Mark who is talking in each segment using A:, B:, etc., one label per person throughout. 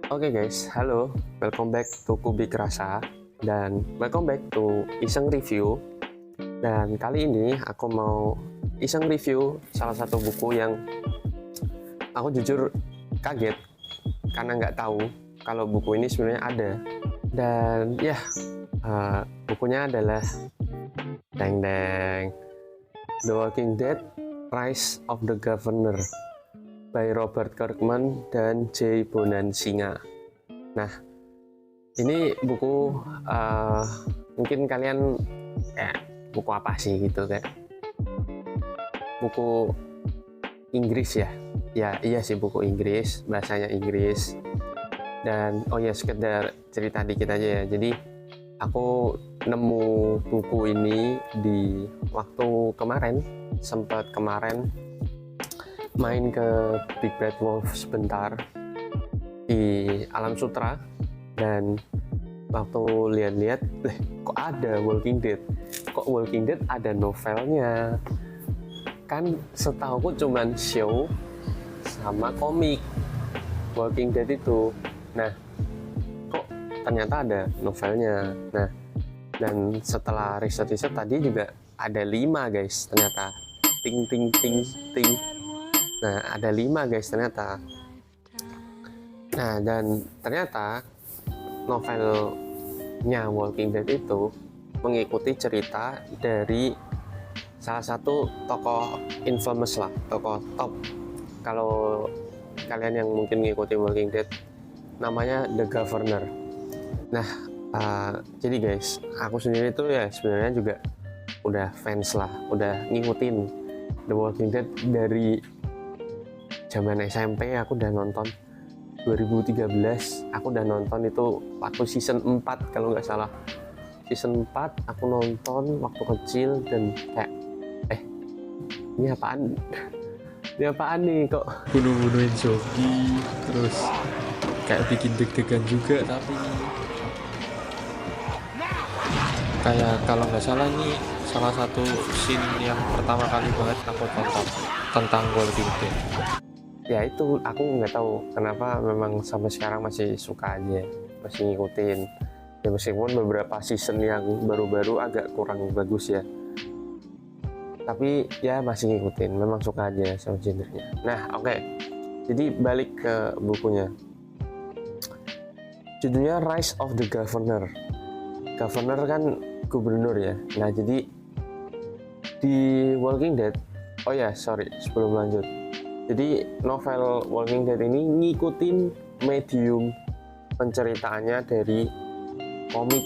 A: Oke guys, halo, welcome back to Kubik Rasa dan welcome back to Iseng Review. Dan kali ini aku mau iseng review salah satu buku yang aku jujur kaget karena nggak tahu kalau buku ini sebenarnya ada. Dan ya, bukunya adalah deng deng The Walking Dead: Rise of the Governor by Robert Kirkman dan Jay Bonansinga. Nah, ini buku mungkin kalian kayak buku apa sih gitu, kayak buku Inggris ya. Ya iya sih, buku Inggris, bahasanya Inggris. Dan oh ya, sekedar cerita dikit aja ya. Jadi aku nemu buku ini di waktu kemarin, sempat kemarin main ke Big Bad Wolf sebentar di Alam Sutra, dan waktu lihat-lihat, kok ada Walking Dead? Kok Walking Dead ada novelnya? Kan setahuku cuman show sama komik Walking Dead itu. Nah, kok ternyata ada novelnya. Nah, dan setelah riset tadi juga ada 5 guys ternyata. Ting ting ting ting. Nah, ada 5 guys ternyata. Nah, dan ternyata novelnya Walking Dead itu mengikuti cerita dari salah satu tokoh infamous lah, tokoh top. Kalau kalian yang mungkin mengikuti Walking Dead, namanya The Governor. Nah, jadi guys, aku sendiri tuh ya sebenarnya juga udah fans lah, udah ngikutin The Walking Dead dari zaman SMP. Aku udah nonton 2013, aku udah nonton itu waktu season 4 kalau nggak salah. Season 4 aku nonton waktu kecil dan kayak ini apaan? Ini apaan nih kok?
B: Bunuh-bunuhin zombie, terus kayak bikin deg-degan juga. Tapi kayak kalau nggak salah nih salah satu scene yang pertama kali banget aku tonton tentang Walking Dead.
A: Ya itu aku nggak tahu kenapa, memang sampai sekarang masih suka aja, masih ngikutin ya, meskipun beberapa season yang baru-baru agak kurang bagus ya, tapi ya masih ngikutin, memang suka aja sama genrenya. Nah oke, jadi balik ke bukunya, judulnya Rise of the Governor. Governor kan gubernur ya. Nah jadi di Walking Dead, oh ya sorry sebelum lanjut, jadi novel Walking Dead ini ngikutin medium penceritaannya dari komik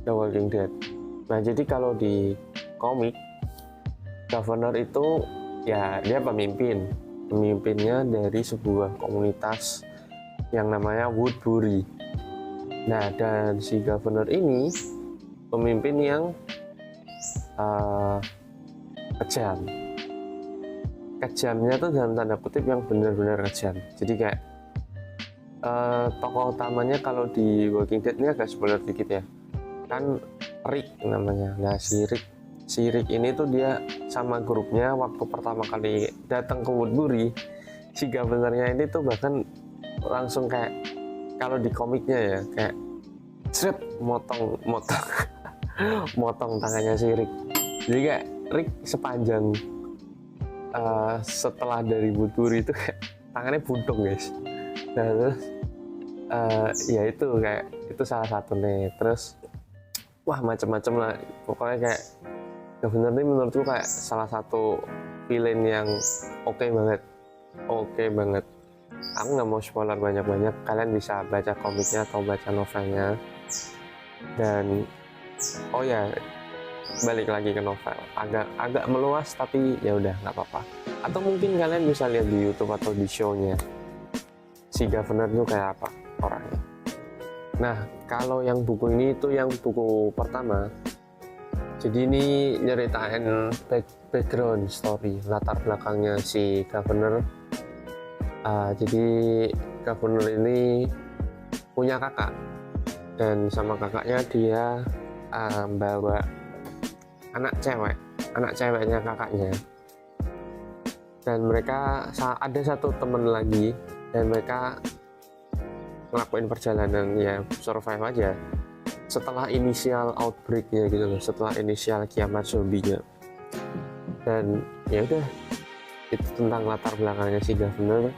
A: The Walking Dead. Nah jadi kalau di komik, Governor itu ya dia pemimpinnya dari sebuah komunitas yang namanya Woodbury. Nah dan si Governor ini pemimpin yang kejamnya tuh dalam tanda kutip yang benar-benar kejam. Jadi kayak tokoh utamanya kalau di Walking Dead ini agak spoiler dikit ya, kan Rick namanya. Nah si Rick ini tuh dia sama grupnya waktu pertama kali datang ke Woodbury, si governornya ini tuh bahkan langsung kayak, kalau di komiknya ya kayak seret motong motong tangannya si Rick. Jadi kayak Rick sepanjang setelah dari Woodbury itu kayak tangannya buntung guys. Nah terus ya itu kayak itu salah satu nih. Terus wah macem-macem lah pokoknya. Kayak Governor ini menurutku kayak salah satu villain yang oke banget. Aku nggak mau spoiler banyak-banyak, kalian bisa baca komiknya atau baca novelnya. Dan oh ya, balik lagi ke novel, agak meluas tapi ya udah nggak apa-apa. Atau mungkin kalian bisa lihat di YouTube atau di show-nya si Governor itu kayak apa orangnya. Nah kalau yang buku ini itu yang buku pertama, jadi ini nyeritain background story, latar belakangnya si Governor. Jadi Governor ini punya kakak, dan sama kakaknya dia bawa anak ceweknya kakaknya. Dan mereka ada satu temen lagi, dan mereka ngelakuin perjalanan ya survive aja setelah inisial outbreaknya gitu loh, setelah inisial kiamat zombinya. Dan ya udah, itu tentang latar belakangnya si Governor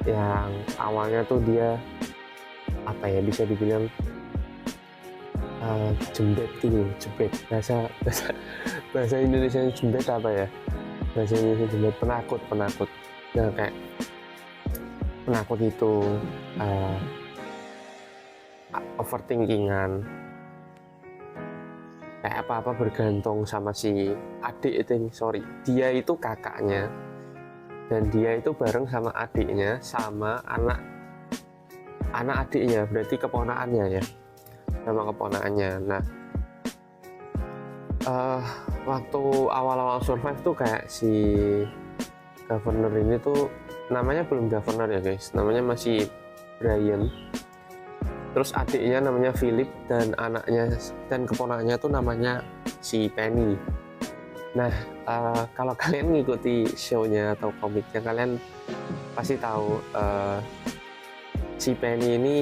A: yang awalnya tuh dia apa ya, bisa dibilang jembet gitu, jembet, bahasa Indonesia jembet apa ya, bahasa Indonesia jembet, penakut nah kayak penakut itu, overthinkingan, kayak apa-apa bergantung sama si adik itu, dia itu kakaknya dan dia itu bareng sama adiknya sama anak adiknya, berarti keponakannya ya, sama keponakannya. Nah waktu awal-awal survive tuh kayak si Governor ini tuh namanya belum Governor ya guys, namanya masih Brian, terus adiknya namanya Philip dan anaknya dan keponakannya tuh namanya si Penny. Nah kalau kalian ngikuti show-nya atau komiknya, kalian pasti tahu si Penny ini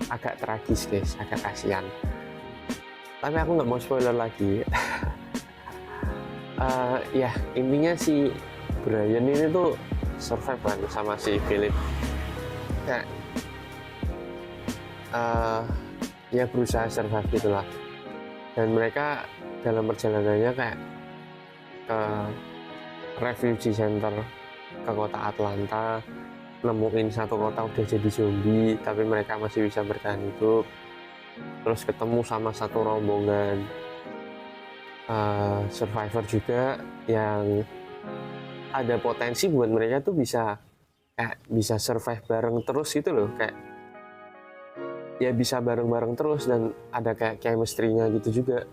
A: agak tragis guys, agak kasihan. Tapi aku nggak mau spoiler lagi. Ya intinya si Brian ini tuh survive kan sama si Philip, kayak ya berusaha survive gitulah. Dan mereka dalam perjalanannya kayak ke refugee center, ke kota Atlanta, nemuin satu kota udah jadi zombie tapi mereka masih bisa bertahan hidup. Terus ketemu sama satu rombongan survivor juga yang ada potensi buat mereka tuh bisa survive bareng terus gitu loh, kayak ya bisa bareng-bareng terus dan ada kayak chemistry-nya gitu juga,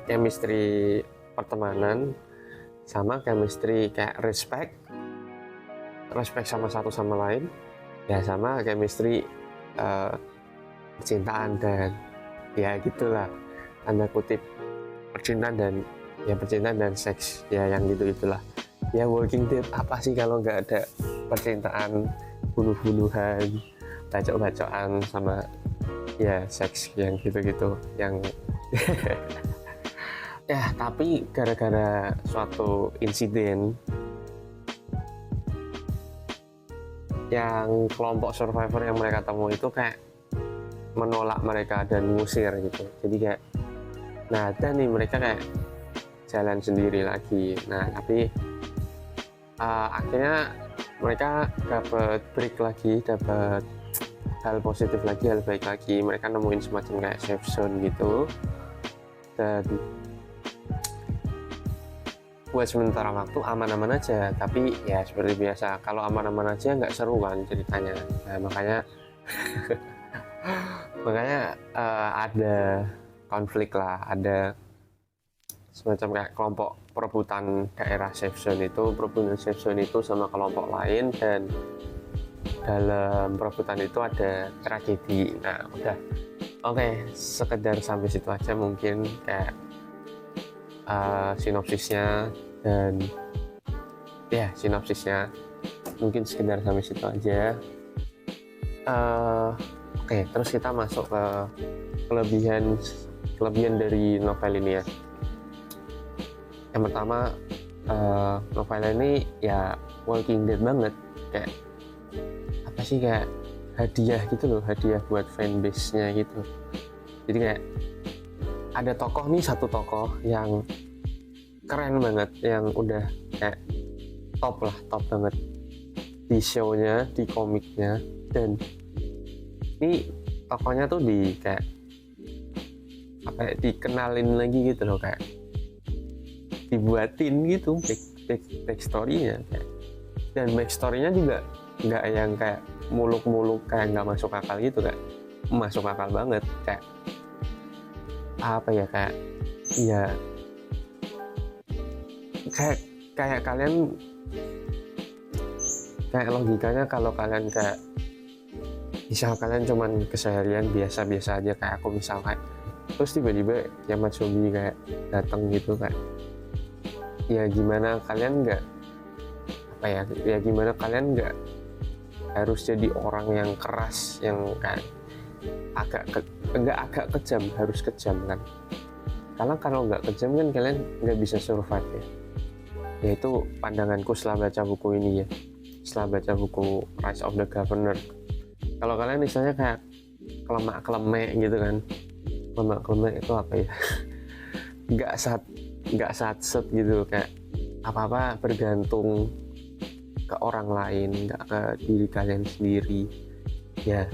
A: chemistry pertemanan sama chemistry kayak respect sama satu sama lain ya, sama chemistry percintaan dan ya gitulah, tanda kutip percintaan dan seks ya, yang gitulah ya. Walking Dead apa sih kalau nggak ada percintaan, bunuh-bunuhan, bacok-bacokan, sama ya seks yang gitu yang ya. Tapi gara-gara suatu insiden yang kelompok survivor yang mereka temui itu kayak menolak mereka dan ngusir gitu, jadi kayak nah dan nih mereka kayak jalan sendiri lagi. Nah tapi akhirnya mereka dapat break lagi, dapat hal positif lagi, hal baik lagi. Mereka nemuin semacam kayak safe zone gitu, dan buat sementara waktu aman-aman aja. Tapi ya seperti biasa, kalau aman-aman aja nggak seru kan ceritanya. Nah makanya ada konflik lah, ada semacam kayak kelompok perebutan daerah safe zone itu sama kelompok lain, dan dalam perebutan itu ada tragedi. Nah udah oke, sekedar sampai situ aja mungkin kayak sinopsisnya, dan ya sinopsisnya mungkin sekedar sampai situ aja. Oke, terus kita masuk ke kelebihan dari novel ini ya. Yang pertama, novel ini ya Walking Dead banget, kayak apa sih, kayak hadiah gitu loh, hadiah buat fanbase-nya gitu. Jadi kayak ada satu tokoh yang keren banget, yang udah kayak top banget di show-nya, di komiknya, dan ini tokohnya tuh dikenalin lagi gitu loh, kayak dibuatin gitu backstory-nya, dan backstory-nya juga nggak yang kayak muluk-muluk kayak nggak masuk akal gitu, kayak masuk akal banget, kayak apa ya, kayak kalian kayak logikanya kalau kalian kayak misal kalian cuman keseharian biasa-biasa aja, kayak aku misal kayak terus tiba-tiba kiamat zombie kayak datang gitu, kayak ya gimana kalian nggak harus jadi orang yang keras, yang kayak agak kejam, harus kejam kan. Karena kalau nggak kejam kan kalian nggak bisa survive ya. Ya itu pandanganku setelah baca buku ini ya, setelah baca buku Rise of the Governor. Kalau kalian misalnya kayak kelemak-kelemek gitu kan, kelemak-kelemek itu apa ya, nggak satset gitu, kayak apa-apa bergantung ke orang lain, nggak ke diri kalian sendiri, ya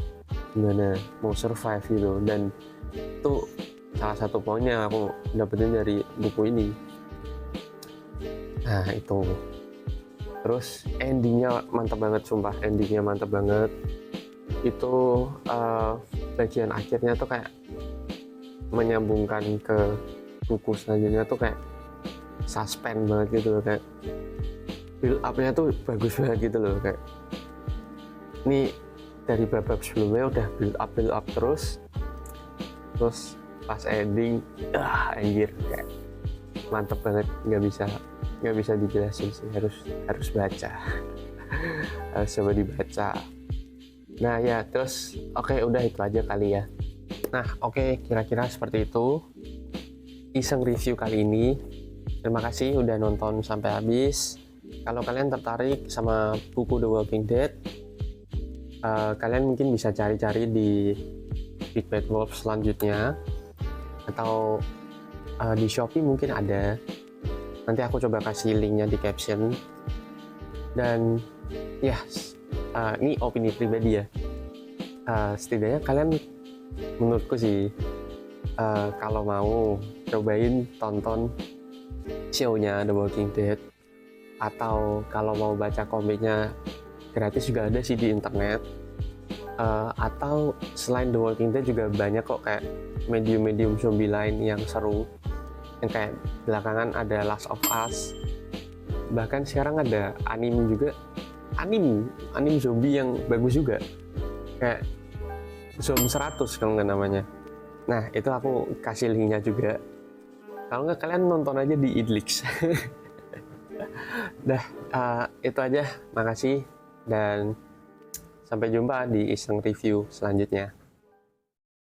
A: gimana mau survive gitu. Dan itu salah satu poinnya aku dapetin dari buku ini. Nah itu, terus endingnya mantap banget, sumpah endingnya mantap banget. Itu bagian akhirnya tuh kayak menyambungkan ke buku selanjutnya tuh kayak suspense banget gitu loh, kayak build up-nya tuh bagus banget gitu loh. Kayak ini dari bab sebelumnya udah build up terus pas ending anjir kayak mantep banget, nggak bisa dijelasin sih, harus baca. Harus coba dibaca. Nah ya terus oke, udah itu aja kali ya. Nah oke, kira-kira seperti itu iseng review kali ini. Terima kasih udah nonton sampai habis. Kalau kalian tertarik sama buku The Walking Dead, kalian mungkin bisa cari-cari di Big Bad Wolf selanjutnya, atau di Shopee mungkin ada. Nanti aku coba kasih linknya di caption. Dan ya ini opini pribadi ya, setidaknya kalian menurutku sih kalau mau cobain tonton show-nya The Walking Dead, atau kalau mau baca komiknya gratis juga ada sih di internet. Atau selain The Walking Dead juga banyak kok kayak medium zombie lain yang seru, yang kayak belakangan ada Last of Us, bahkan sekarang ada anime juga, anime zombie yang bagus juga, kayak Zoom 100 kalau nggak namanya. Nah itu aku kasih linknya juga, kalau nggak kalian nonton aja di Idlix. Dah itu aja, makasih dan sampai jumpa di iseng review selanjutnya.